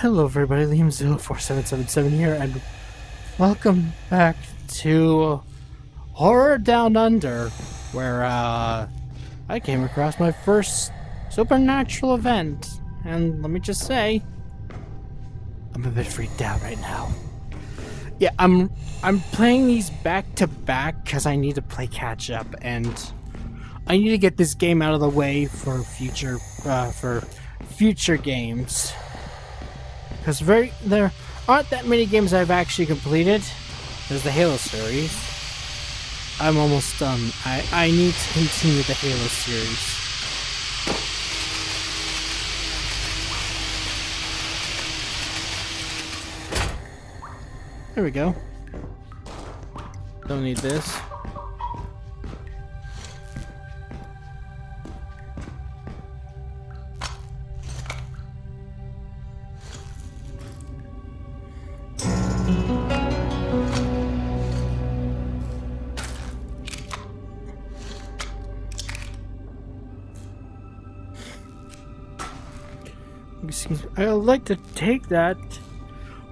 Hello everybody, Liam04777 here, and welcome back to Horror Down Under, where I came across my first supernatural event, and let me just say, I'm a bit freaked out right now. Yeah, I'm playing these back to back because I need to play catch up, and I need to get this game out of the way for future games. Because there aren't that many games I've actually completed. There's the Halo series. I'm almost done. I need to continue the Halo series. There we go. Don't need this. Excuse me. I'd like to take that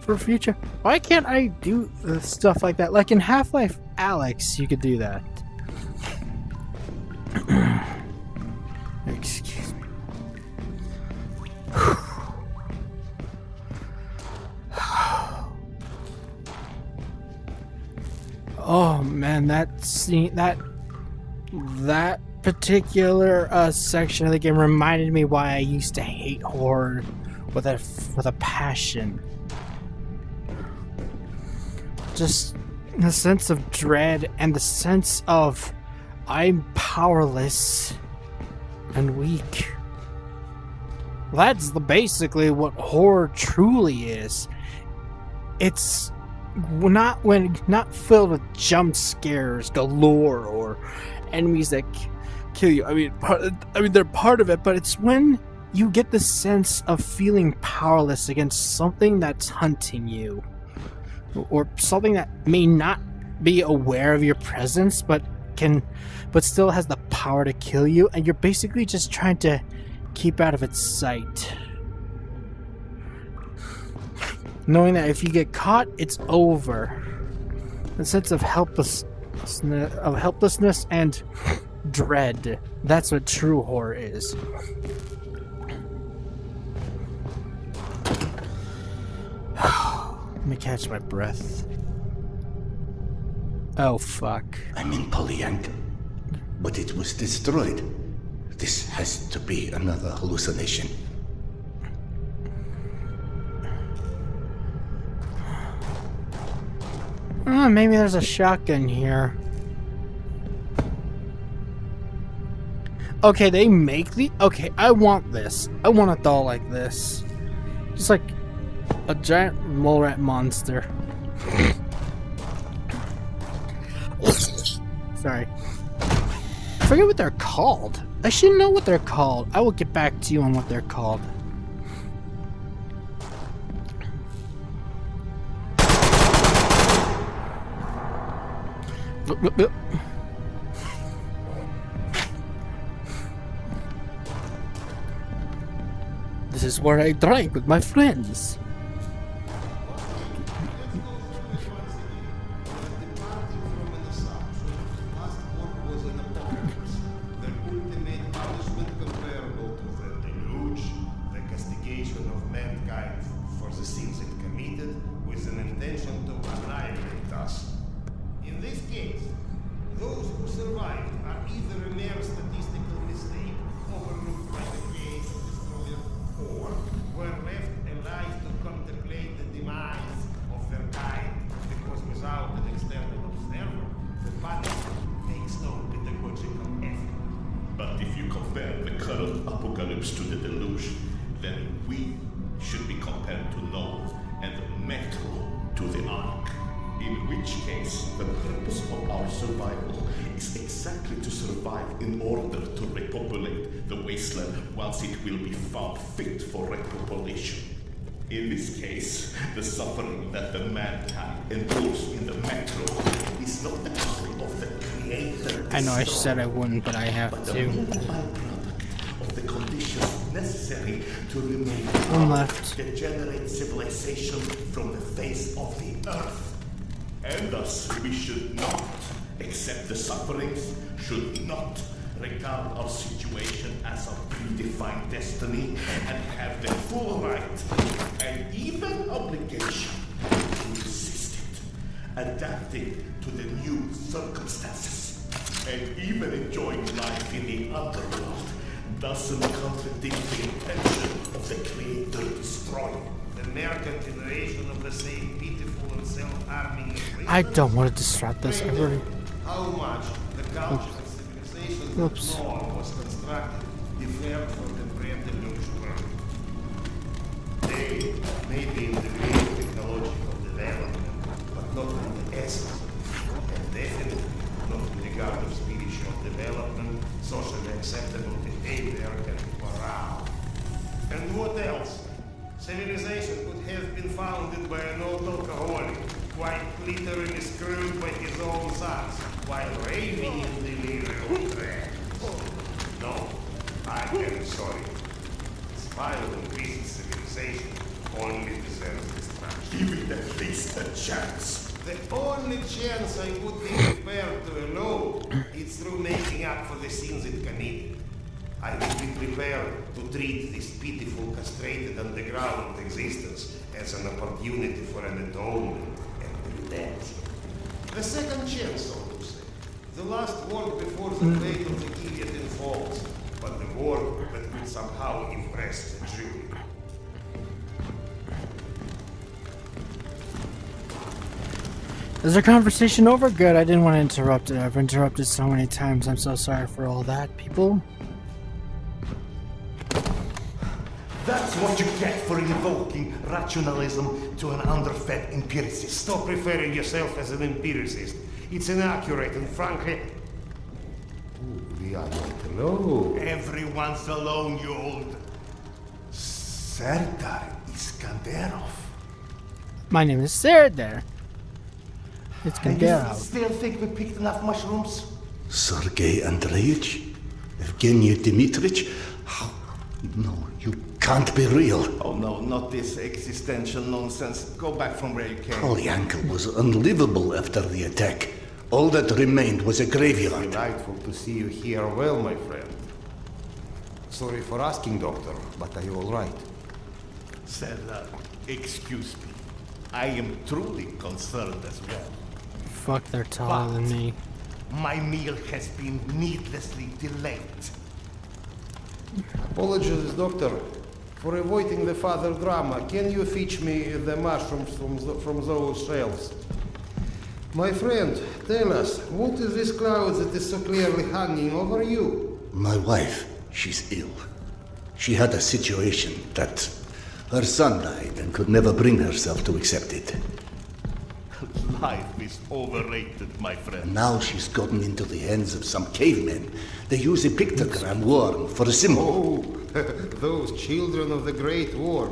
for future. Why can't I do stuff like that? Like in Half-Life Alyx, you could do that. Excuse me. Oh man, that scene, that particular section of the game reminded me why I used to hate horror with a passion. Just the sense of dread and the sense of I'm powerless and weak. That's basically what horror truly is. It's not filled with jump scares galore or enemies that kill you. I mean they're part of it, but it's when you get the sense of feeling powerless against something that's hunting you, or something that may not be aware of your presence, but still has the power to kill you, and you're basically just trying to keep out of its sight, knowing that if you get caught, it's over. The sense of helplessness and dread. That's what true horror is. Let me catch my breath. Oh fuck. I'm in Polyanka, but it was destroyed. This has to be another hallucination. Maybe there's a shotgun here. Okay, they make the... Okay, I want this. I want a doll like this. Just like a giant mole rat monster. Sorry. I forget what they're called. I should know what they're called. I will get back to you on what they're called. This is where I drank with my friends. Those who survived are either a mere statistical mistake overlooked by the creative destroyer, or were left alive to contemplate the demise of their kind, because without an external observer, the panic makes no pedagogical effort. But if you compare the current apocalypse to the deluge, then we should be compared to Noah and Metro to the Ark. In which case, the purpose of our survival is exactly to survive in order to repopulate the wasteland once it will be found fit for repopulation. In this case, the suffering that the mankind endures in the Metro is not the copy of the Creator. I know I said I wouldn't, but I have but to. The byproduct of the conditions necessary to remove One all left. degenerate civilization from the face of the earth. And thus, we should not accept the sufferings, should not regard our situation as a predefined destiny, and have the full right and even obligation to resist it, adapting to the new circumstances, and even enjoying life in the underworld doesn't contradict the intention of the Creator destroying. The mere continuation of the same pitiful and self-harming. I don't want to disrupt this ever. How much the culture and civilization Oops. that Norm was constructed differed from the pre-deluge world. They may be in the way of technological development, but not in the essence of it, and definitely not in regard of spiritual development, socially acceptable behavior, and morale. And what else? Civilization could have been founded by an old alcoholic, quite literally screwed by his own sons, while raving in delirium dread. No, I am sorry. This vile and recent civilization only deserves destruction. Give it at least a chance. The only chance I would be prepared to allow is through making up for the sins it committed. I would be prepared to treat this pitiful, castrated, underground existence as an opportunity for an atonement and repentance. The second chance, so to say. The last word before the blade of the guillotine falls, but the word that will somehow impress the jury. Is our conversation over? Good, I didn't want to interrupt it. I've interrupted so many times. I'm so sorry for all that, people. That's what you get for invoking rationalism to an underfed empiricist. Stop referring yourself as an empiricist. It's inaccurate and frankly... we are not alone. Everyone's alone, you old... Serdar Iskanderov. My name is Serdar. It's And you Iskanderov. still think we picked enough mushrooms? Sergei Andreevich? Evgeny Dmitrich? How? No, you can't be real. Oh no, not this existential nonsense. Go back from where you came. Polyanka was unlivable after the attack. All that remained was a graveyard. Delightful to see you here well, my friend. Sorry for asking, Doctor, but are you all right? Serdar, excuse me. I am truly concerned as well. Fuck, they're taller than me. My meal has been needlessly delayed. Apologies, Doctor, for avoiding the further drama. Can you fetch me the mushrooms from those shelves? My friend, tell us, what is this cloud that is so clearly hanging over you? My wife, she's ill. She had a situation that her son died and could never bring herself to accept it. Life is overrated, my friend. Now she's gotten into the hands of some cavemen. They use a pictogram worm for a symbol. Oh, those children of the Great War.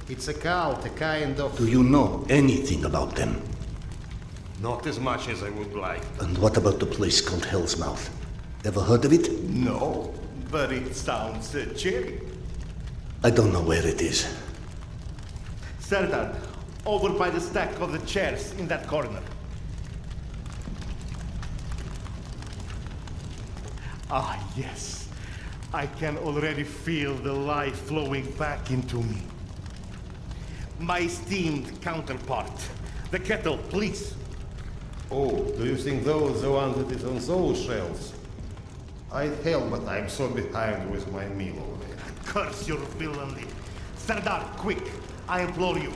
It's a cult, a kind of... Do you know anything about them? Not as much as I would like. And what about the place called Hell's Mouth? Ever heard of it? No, but it sounds cheery. I don't know where it is. Serdar, over by the stack of the chairs in that corner. Ah, yes. I can already feel the life flowing back into me. My esteemed counterpart. The kettle, please. Oh, do you think those are the ones that is on those shelves? I'd help, but I'm so behind with my meal already. Curse your villainy. Serdar, quick. I implore you.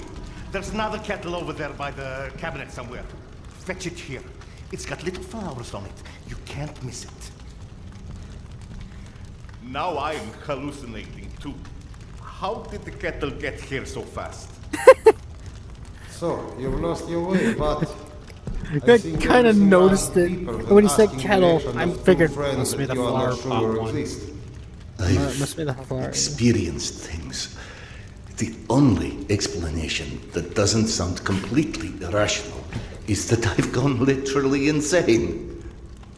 There's another kettle over there by the cabinet somewhere. Fetch it here. It's got little flowers on it. You can't miss it. Now I'm hallucinating too. How did the kettle get here so fast? So, you've lost your way, but... I kind of noticed it. When he said kettle, I figured must be the flower pot one. Must be the flower. Experienced things. The only explanation that doesn't sound completely irrational is that I've gone literally insane.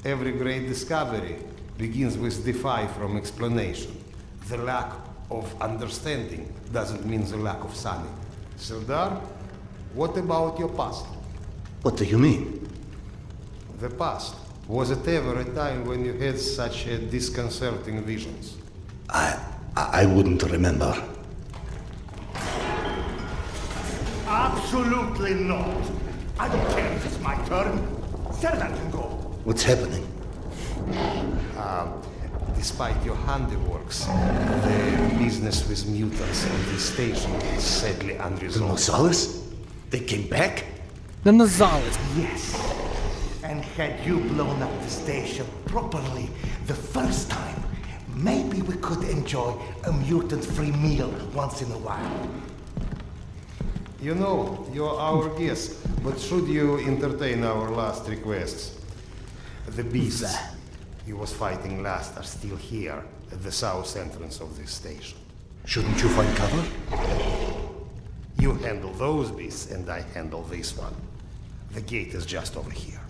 Every great discovery begins with defy from explanation. The lack of understanding doesn't mean the lack of sanity. Serdar, what about your past? What do you mean? The past. Was it ever a time when you had such disconcerting visions? I wouldn't remember. Absolutely not. I don't care if it's my turn. Serdar can go. What's happening? Despite your handiworks, the business with mutants on this station is sadly The unresolved. Nosales? They came back? The Nazales. Yes. And had you blown up the station properly the first time, maybe we could enjoy a mutant-free meal once in a while. You know, you're our guest, but should you entertain our last requests? The beasts you was fighting last are still here at the south entrance of this station. Shouldn't you find cover? You handle those beasts, and I handle this one. The gate is just over here.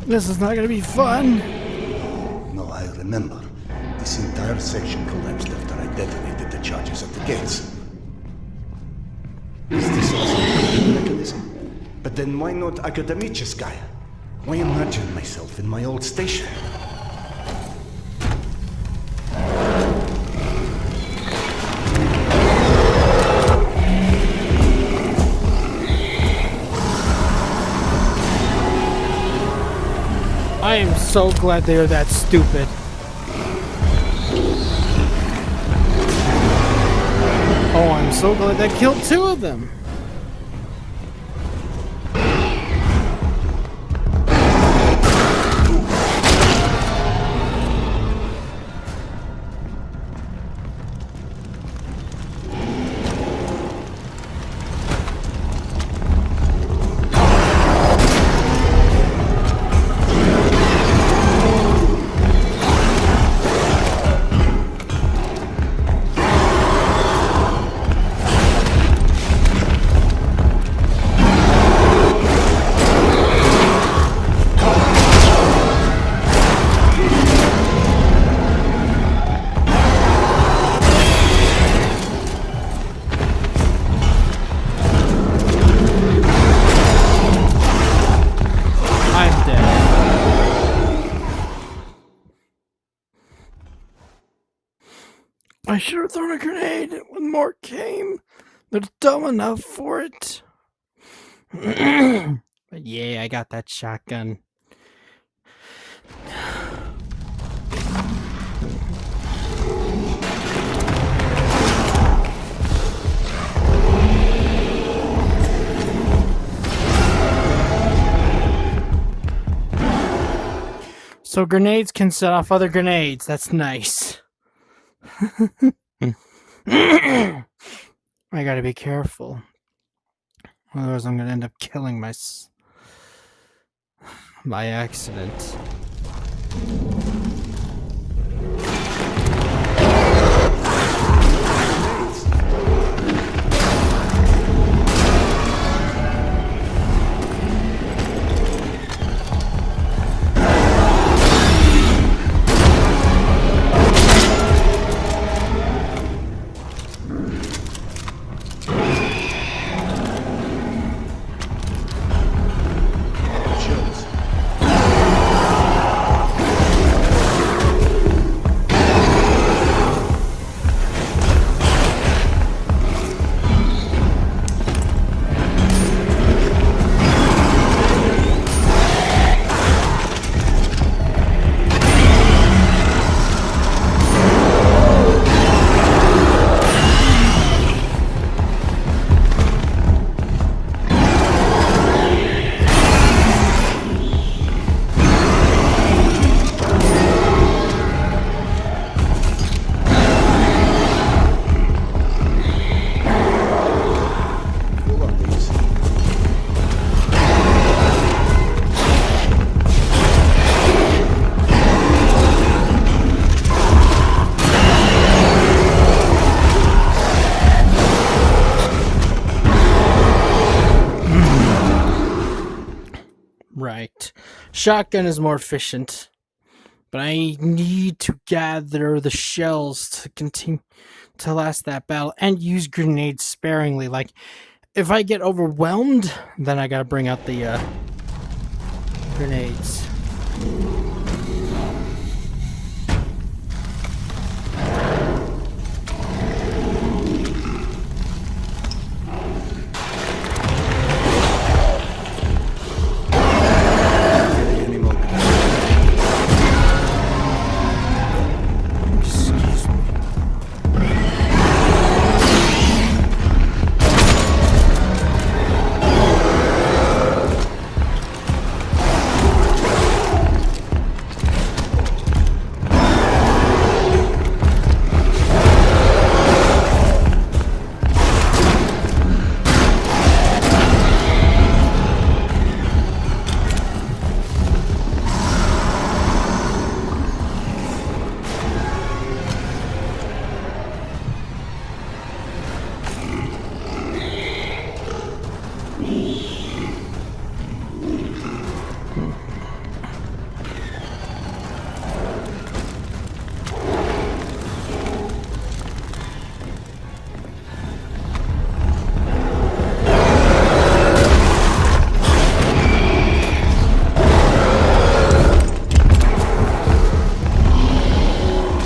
This is not gonna be fun. No, I remember. This entire section collapsed after I detonated the charges at the gates. Is this also a coping mechanism? But then why not Akademicheskaya? Why imagine myself in my old station? I am so glad they are that stupid. Oh, I'm so glad that killed two of them. I should have thrown a grenade when more came. They're dumb enough for it. But yeah, I got that shotgun. So grenades can set off other grenades. That's nice. I gotta be careful. Otherwise I'm gonna end up killing by accident. Right. Shotgun is more efficient. But I need to gather the shells to continue to last that battle and use grenades sparingly. Like, if I get overwhelmed, then I gotta bring out the grenades.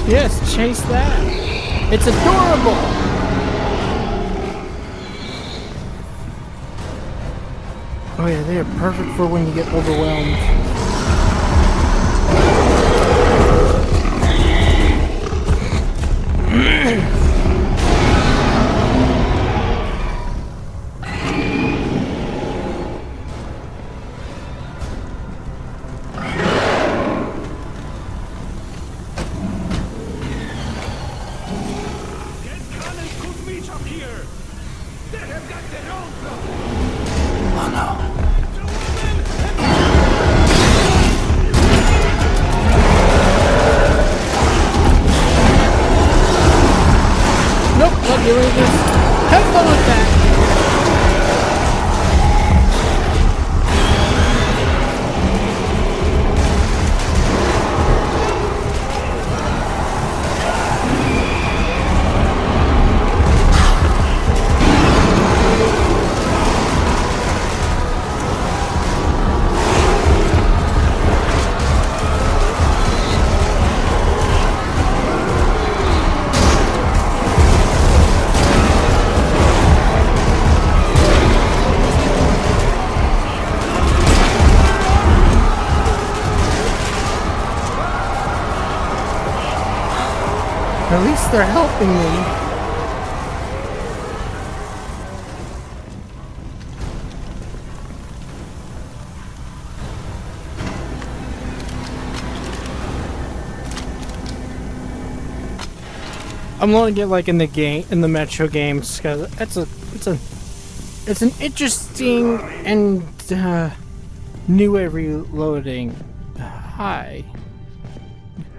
Yes, chase that. It's adorable. Oh yeah, they are perfect for when you get overwhelmed. Nope, not doing this. Have fun with that. At least they're helping me. I'm learning it like in the game, in the Metro games, because it's an interesting and new way of reloading. Hi.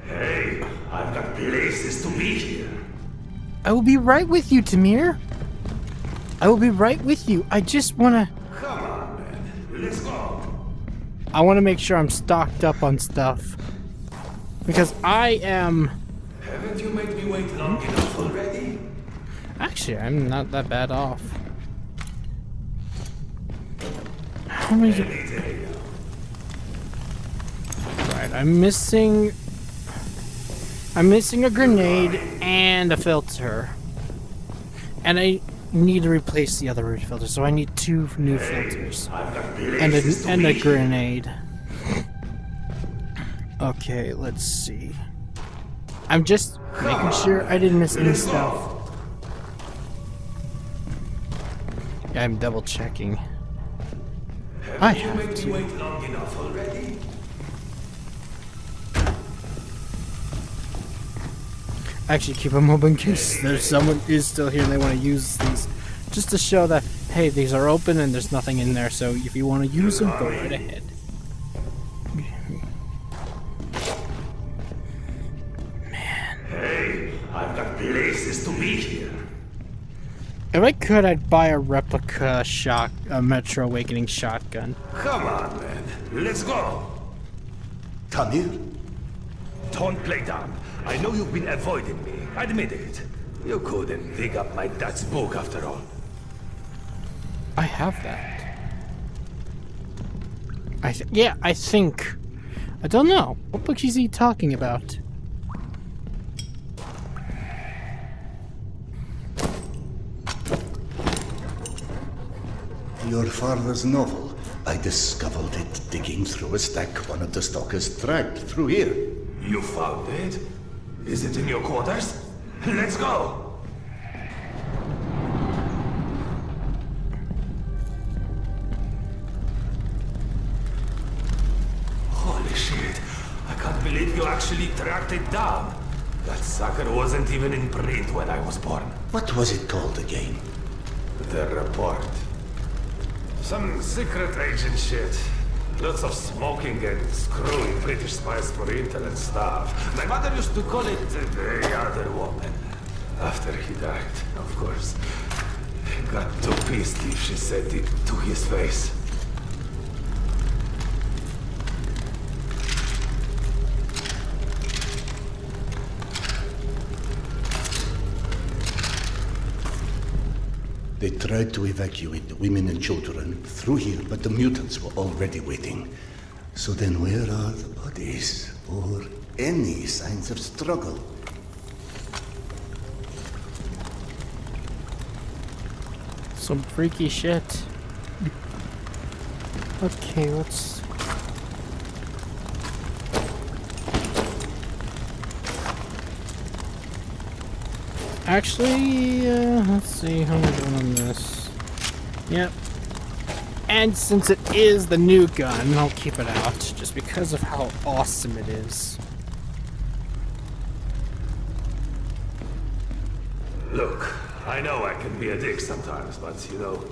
Hey, I've got places to be here. I will be right with you, Tamir. I will be right with you. I just wanna. Come on, man. Let's go. I wanna make sure I'm stocked up on stuff. Because I am. Haven't you made me wait long enough already? Actually, I'm not that bad off. How many? Right, I'm missing a grenade and a filter. And I need to replace the other filter, so I need 2 new filters. And a grenade. Okay, let's see. I'm just making sure I didn't miss any stuff. Yeah, I'm double checking. I have to. Wait long enough already? Actually, keep them open in case there's someone is still here and they want to use these. Just to show that, hey, these are open and there's nothing in there, so if you want to use them, go right ahead. Hey, I've got places to be here. If I could, I'd buy a replica Metro Awakening shotgun. Come on, man. Let's go. Tamir? Don't play dumb. I know you've been avoiding me. Admit it. You couldn't dig up my dad's book after all. I have that. Yeah, I think. I don't know. What book is he talking about? Your father's novel. I discovered it digging through a stack one of the stalkers dragged through here. You found it? Is it in your quarters? Let's go! Holy shit. I can't believe you actually tracked it down. That sucker wasn't even in print when I was born. What was it called again? The report. Some secret agent shit. Lots of smoking and screwing British spies for intel and stuff. My mother used to call it the other woman. After he died, of course. He got too pissed if she said it to his face. They tried to evacuate the women and children through here, but the mutants were already waiting. So then where are the bodies? Or any signs of struggle? Some freaky shit. Okay, let's... Actually, let's see how we're doing on this. Yep. And since it is the new gun, I'll keep it out, just because of how awesome it is. Look, I know I can be a dick sometimes, but you know,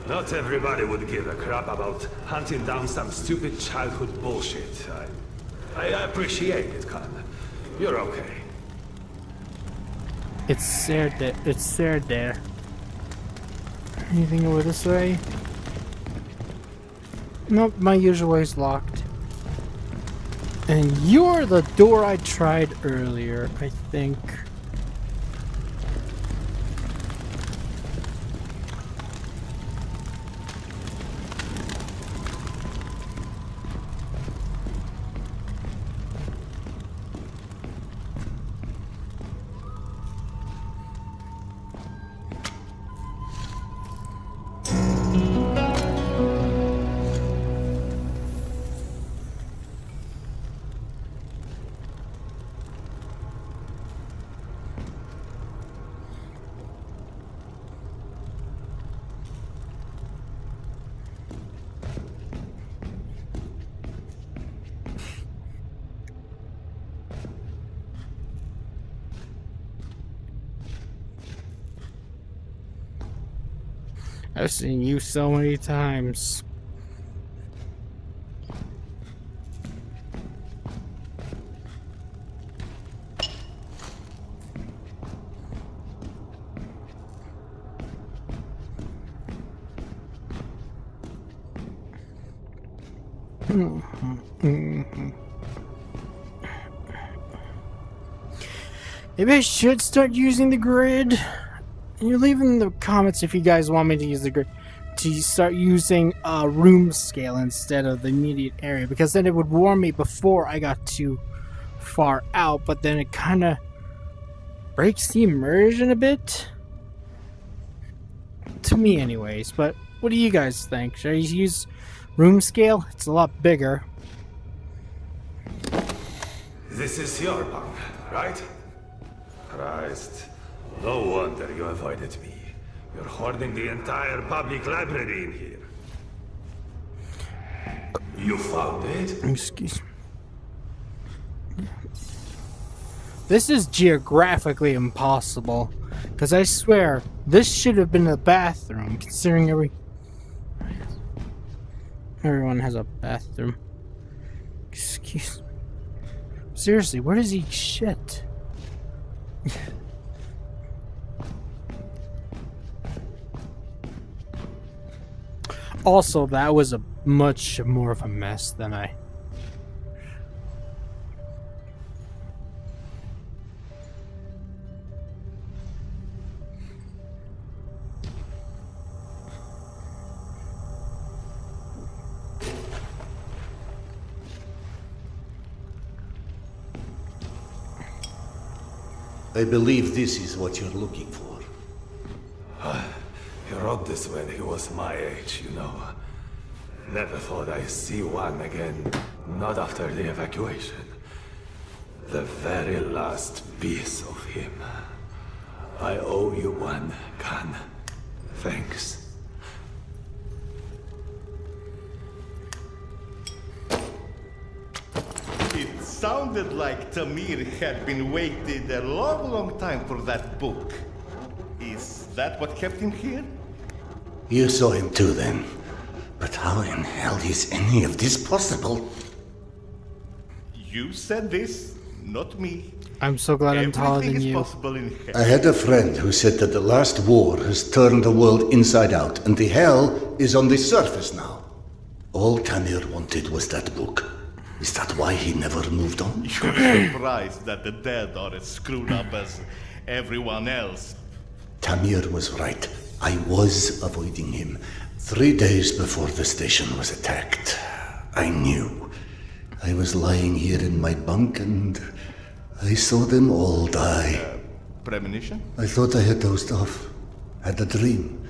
not everybody would give a crap about hunting down some stupid childhood bullshit. I appreciate it, Khan. You're okay. It's there, it's there. Anything over this way? Nope, my usual way is locked. And you're the door I tried earlier, I think. I've seen you so many times. Maybe I should start using the grid. You leave in the comments if you guys want me to use the grid, to start using room scale instead of the immediate area, because then it would warn me before I got too far out, but then it kind of breaks the immersion a bit. To me anyways, but what do you guys think? Should I use room scale? It's a lot bigger. This is your bunk, right? Christ. No wonder you avoided me. You're hoarding the entire public library in here. You found it? Excuse me. This is geographically impossible. Because I swear, this should have been a bathroom, considering everyone has a bathroom. Excuse me. Seriously, where does he shit? Also, that was a much more of a mess than I... I believe this is what you're looking for. He wrote this when he was my age, you know. Never thought I'd see one again. Not after the evacuation. The very last piece of him. I owe you one, Khan. Thanks. It sounded like Tamir had been waiting a long, long time for that book. Is that what kept him here? You saw him too then. But how in hell is any of this possible? You said this, not me. I'm so glad I'm taller Everything than is you. possible in hell. I had a friend who said that the last war has turned the world inside out, and the hell is on the surface now. All Tamir wanted was that book. Is that why he never moved on? You're surprised that the dead are as screwed up as everyone else. Tamir was right. I was avoiding him. 3 days before the station was attacked. I knew. I was lying here in my bunk and I saw them all die. Premonition? I thought I had dozed off. Had a dream.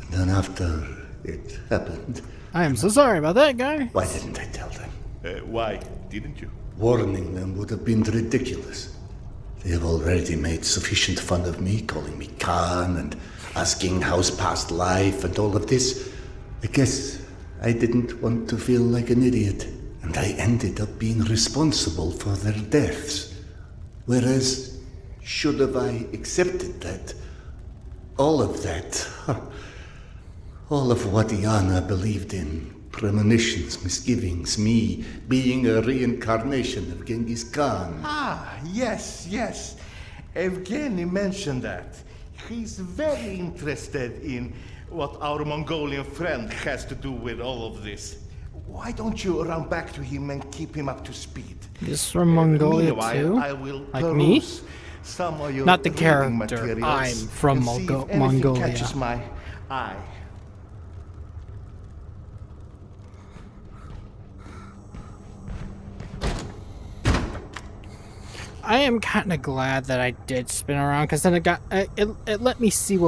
And then after it happened, I am so sorry about that, guy. why didn't I tell them? Why didn't you? Warning them would have been ridiculous. They have already made sufficient fun of me, calling me Khan and asking how's past life and all of this. I guess I didn't want to feel like an idiot, and I ended up being responsible for their deaths. Whereas, should have I accepted that, all of that, all of what Yana believed in, premonitions, misgivings, me being a reincarnation of Genghis Khan. Ah, yes, yes. Evgeny mentioned that. He's very interested in what our Mongolian friend has to do with all of this. Why don't you run back to him and keep him up to speed? This from Mongolia Meanwhile, too? I will Like me? peruse some of your Not the reading character. materials I'm from and see if anything Mongolia. catches my eye. I am kind of glad that I did spin around, because then it let me see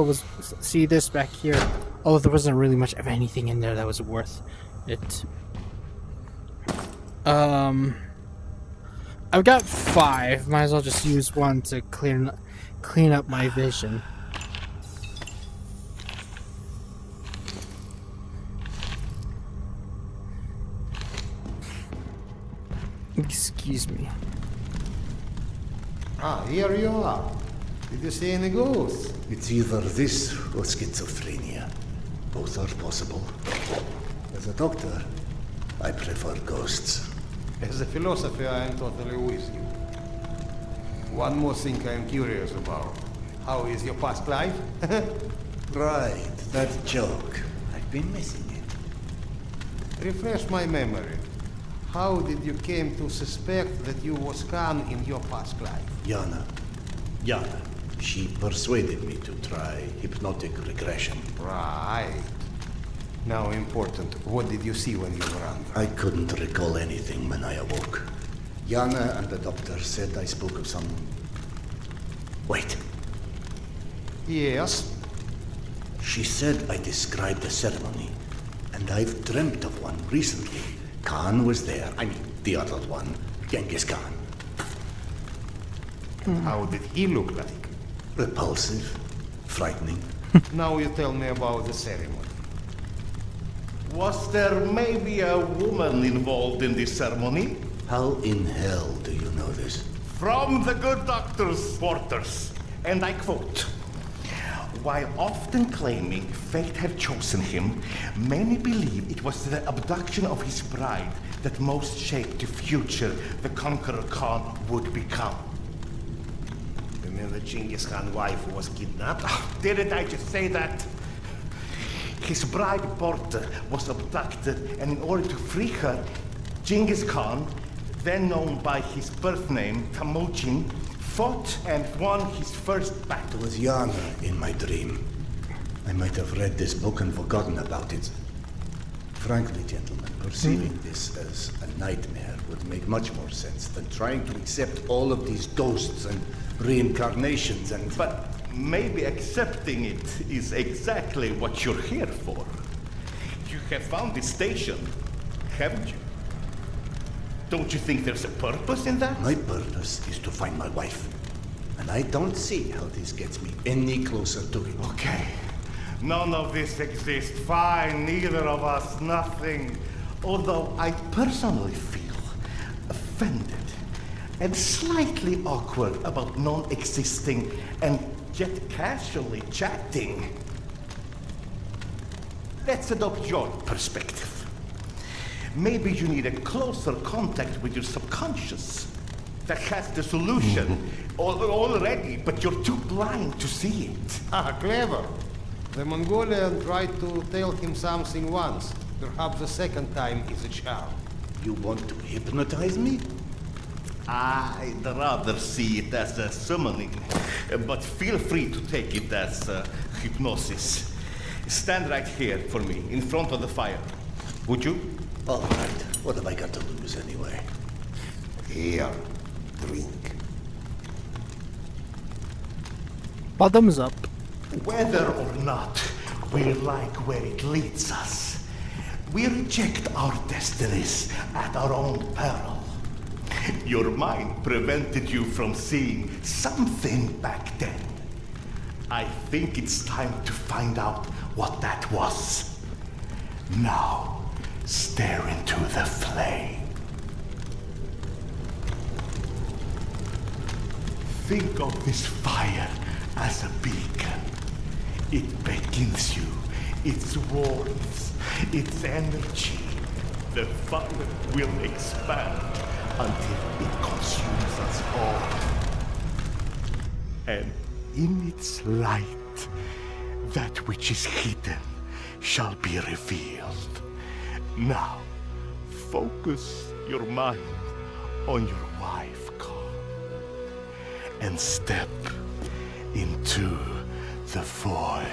see this back here. Oh, there wasn't really much of anything in there that was worth it. I've got 5. Might as well just use one to clean up my vision. Excuse me. Ah, here you are. Did you see any ghosts? It's either this or schizophrenia. Both are possible. As a doctor, I prefer ghosts. As a philosopher, I am totally with you. One more thing I am curious about. How is your past life? Right, that joke. I've been missing it. Refresh my memory. How did you came to suspect that you was Khan in your past life? Yana. She persuaded me to try hypnotic regression. Right. Now important, what did you see when you were under? I couldn't recall anything when I awoke. Yana and the doctor said I spoke of some... Wait. Yes. She said I described a ceremony, and I've dreamt of one recently. Khan was there. I mean, the other one. Genghis Khan. How did he look like? Repulsive. Frightening. Now you tell me about the ceremony. Was there maybe a woman involved in this ceremony? How in hell do you know this? From the good doctor's quarters, and I quote, "While often claiming fate had chosen him, many believe it was the abduction of his bride that most shaped the future the conqueror Khan would become." You mean the Genghis Khan wife was kidnapped? Didn't I just say that? His bride Porta was abducted, and in order to free her, Genghis Khan, then known by his birth name, Temujin, fought and won his first battle. It was Yana in my dream. I might have read this book and forgotten about it. Frankly, gentlemen, perceiving this as a nightmare would make much more sense than trying to accept all of these ghosts and reincarnations and... But maybe accepting it is exactly what you're here for. You have found this station, haven't you? Don't you think there's a purpose in that? My purpose is to find my wife. And I don't see how this gets me any closer to it. Okay. None of this exists. Fine, neither of us, nothing. Although I personally feel offended and slightly awkward about non-existing and yet casually chatting. Let's adopt your perspective. Maybe you need a closer contact with your subconscious that has the solution already, but you're too blind to see it. Ah, clever. The Mongolian tried to tell him something once. Perhaps the second time is a charm. You want to hypnotize me? I'd rather see it as a summoning, but feel free to take it as hypnosis. Stand right here for me, in front of the fire. Would you? All right. What have I got to lose anyway? Here, drink. Bottoms up. Whether or not we like where it leads us, we reject our destinies at our own peril. Your mind prevented you from seeing something back then. I think it's time to find out what that was. Now, stare into the flame. Think of this fire as a beacon. It beckons you, its warmth, its energy. The fire will expand until it consumes us all. And in its light, that which is hidden shall be revealed. Now, focus your mind on your wife, Carl, and step into the void.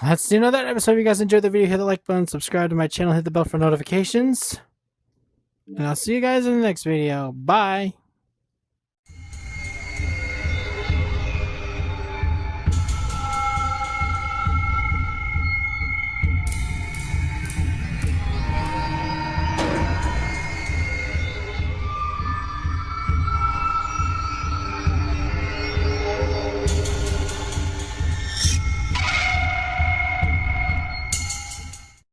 That's the end of that episode. If you guys enjoyed the video, hit the like button, subscribe to my channel, hit the bell for notifications. And I'll see you guys in the next video. Bye.